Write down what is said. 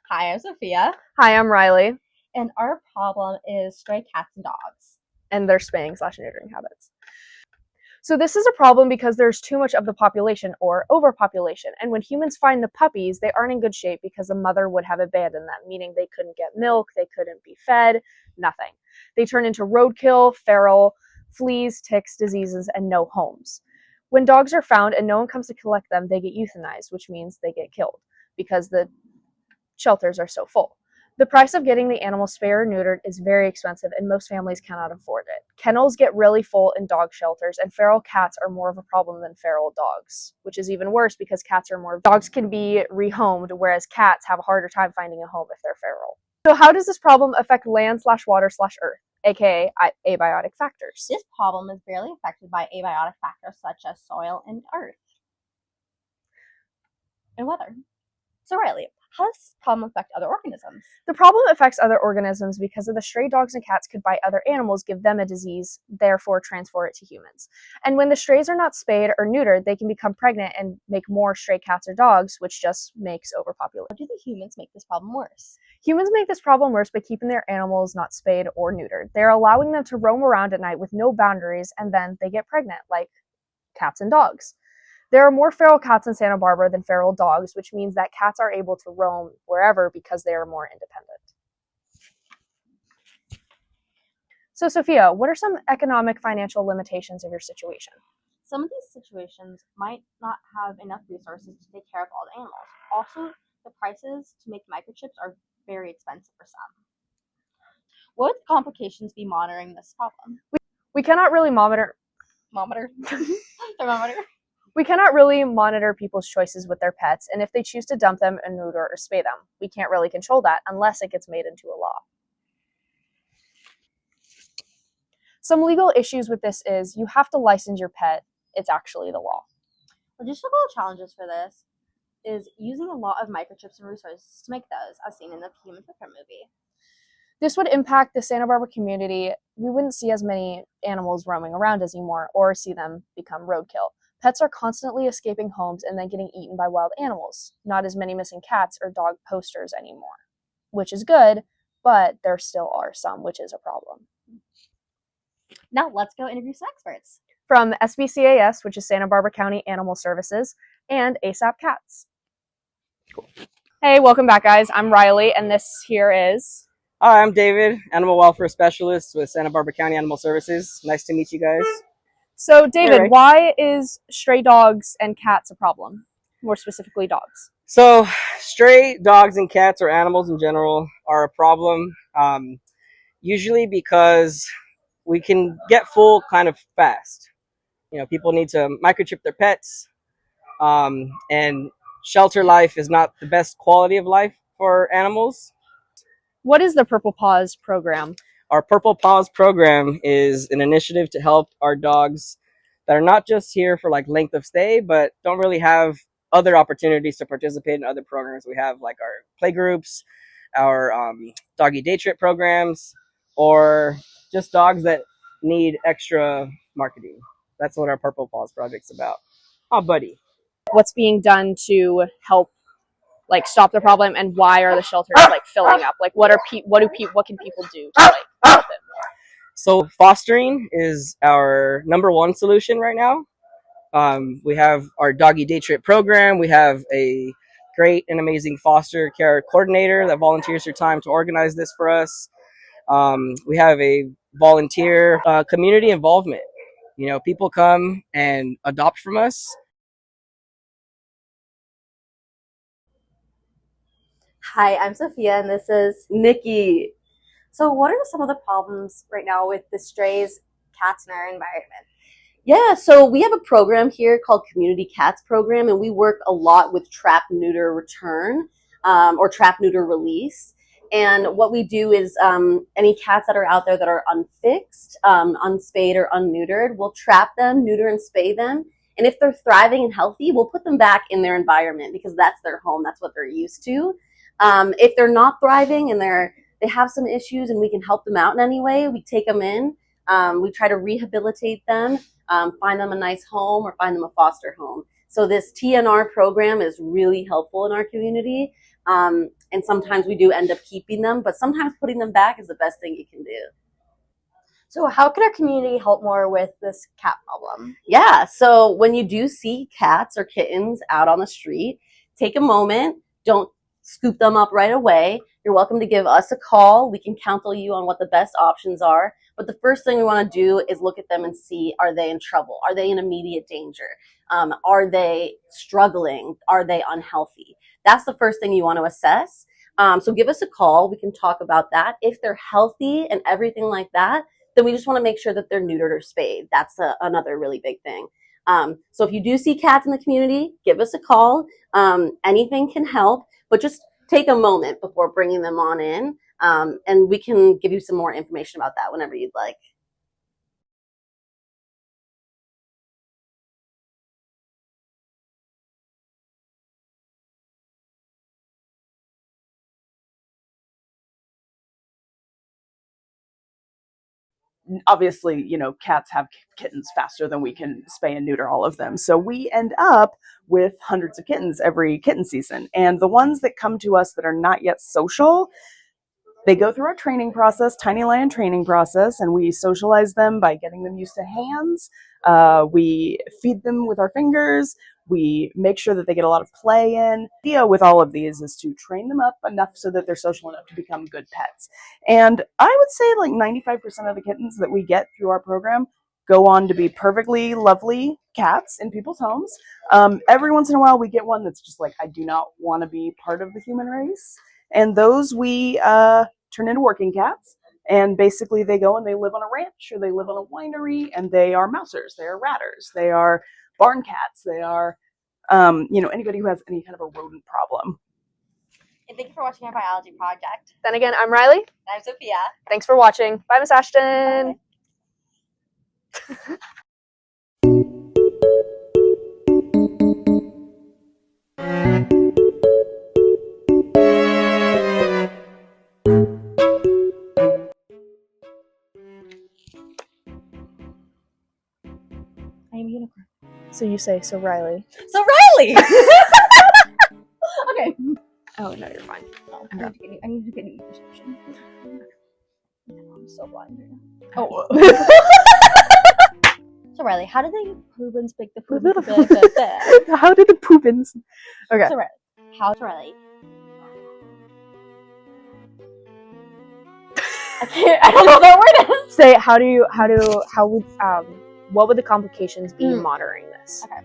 Hi, I'm Sophia, Hi, I'm Riley, and our problem is stray cats and dogs. and their spaying/neutering habits. So this is a problem because there's too much of the population, or overpopulation, and when humans find the puppies, they aren't in good shape because the mother would have abandoned them, meaning they couldn't get milk, they couldn't be fed, nothing. They turn into roadkill, feral, fleas, ticks, diseases, and no homes. When dogs are found and no one comes to collect them, they get euthanized, which means they get killed because the shelters are so full. The price of getting the animal spayed or neutered is very expensive, and most families cannot afford it. Kennels get really full in dog shelters, and feral cats are more of a problem than feral dogs, which is even worse because cats are more. Dogs can be rehomed, whereas cats have a harder time finding a home if they're feral. So, how does this problem affect land/water/earth, aka abiotic factors? This problem is barely affected by abiotic factors such as soil and earth and weather. So, Riley, how does this problem affect other organisms? The problem affects other organisms because of the stray dogs and cats could bite other animals, give them a disease, therefore transfer it to humans. And when the strays are not spayed or neutered, they can become pregnant and make more stray cats or dogs, which just makes overpopulation. How do the humans make this problem worse? Humans make this problem worse by keeping their animals not spayed or neutered. They're allowing them to roam around at night with no boundaries, and then they get pregnant, like cats and dogs. There are more feral cats in Santa Barbara than feral dogs, which means that cats are able to roam wherever because they are more independent. So, Sophia, what are some economic financial limitations of your situation? Some of these situations might not have enough resources to take care of all the animals. Also, the prices to make microchips are very expensive for some. What would the complications be monitoring this problem? We cannot really monitor Thermometer. We cannot really monitor people's choices with their pets, and if they choose to dump them and neuter or spay them, we can't really control that unless it gets made into a law. Some legal issues with this is you have to license your pet. It's actually the law. Logistical challenges for this is using a lot of microchips and resources to make those, as seen in the Human Footprint movie. This would impact the Santa Barbara community. We wouldn't see as many animals roaming around anymore or see them become roadkill. Pets are constantly escaping homes and then getting eaten by wild animals. Not as many missing cats or dog posters anymore, which is good, but there still are some, which is a problem. Now let's go interview some experts. From SBCAS, which is Santa Barbara County Animal Services, and ASAP Cats. Cool. Hey, welcome back, guys. I'm Riley, and this here is... Hi, I'm David, Animal Welfare Specialist with Santa Barbara County Animal Services. Nice to meet you guys. So, David, why is stray dogs and cats a problem? More specifically, dogs. So, stray dogs and cats, or animals in general, are a problem. Usually because we can get full kind of fast. You know, people need to microchip their pets, and shelter life is not the best quality of life for animals. What is the Purple Paws program? Our Purple Paws program is an initiative to help our dogs that are not just here for like length of stay, but don't really have other opportunities to participate in other programs. We have like our play groups, our doggy day trip programs, or just dogs that need extra marketing. That's what our Purple Paws project's about. Oh, buddy. What's being done to help stop the problem, and why are the shelters filling up? What can people do to help it? So fostering is our #1 solution right now. We have our doggy day trip program. We have a great and amazing foster care coordinator that volunteers her time to organize this for us. We have a volunteer community involvement. You know, people come and adopt from us. Hi, I'm Sophia, and this is Nikki. So what are some of the problems right now with the strays, cats in our environment? Yeah, so we have a program here called Community Cats Program, and we work a lot with trap, neuter, return, or trap, neuter, release. And what we do is any cats that are out there that are unfixed, unspayed, or unneutered, we'll trap them, neuter, and spay them. And if they're thriving and healthy, we'll put them back in their environment because that's their home, that's what they're used to. If they're not thriving and they have some issues and we can help them out in any way, we take them in. We try to rehabilitate them, find them a nice home or find them a foster home. So this TNR program is really helpful in our community. And sometimes we do end up keeping them, but sometimes putting them back is the best thing you can do. So how can our community help more with this cat problem? Yeah, so when you do see cats or kittens out on the street, take a moment. Don't scoop them up right away. You're welcome to give us a call. We can counsel you on what the best options are. But the first thing we want to do is look at them and see, are they in trouble? Are they in immediate danger? Are they struggling? Are they unhealthy? That's the first thing you want to assess. So give us a call. We can talk about that. If they're healthy and everything like that, then we just want to make sure that they're neutered or spayed. That's another really big thing. So if you do see cats in the community, give us a call. Anything can help, but just take a moment before bringing them on in, and we can give you some more information about that whenever you'd like. Obviously, cats have kittens faster than we can spay and neuter all of them. So we end up with hundreds of kittens every kitten season. And the ones that come to us that are not yet social, they go through our training process, Tiny Lion training process, and we socialize them by getting them used to hands. We feed them with our fingers. We make sure that they get a lot of play in. The idea with all of these is to train them up enough so that they're social enough to become good pets. And I would say like 95% of the kittens that we get through our program go on to be perfectly lovely cats in people's homes. Every once in a while we get one that's just like, I do not want to be part of the human race. And those we turn into working cats. And basically they go and they live on a ranch or they live on a winery, and they are mousers, they are ratters, they are barn cats, they are, anybody who has any kind of a rodent problem. And thank you for watching our biology project. Then again, I'm Riley. I'm Sophia. Thanks for watching. Bye, Miss Ashton. I am a unicorn. So you say, so Riley. So Riley! Okay. Oh, no, you're fine. Oh, I need to get a new prescription. I'm so blind right now. Oh. So Riley, how did the poopins pick the poop? How did the poopins? Okay. So Riley, Riley? I don't know what that word is. Say, what would the complications be monitoring this? Okay.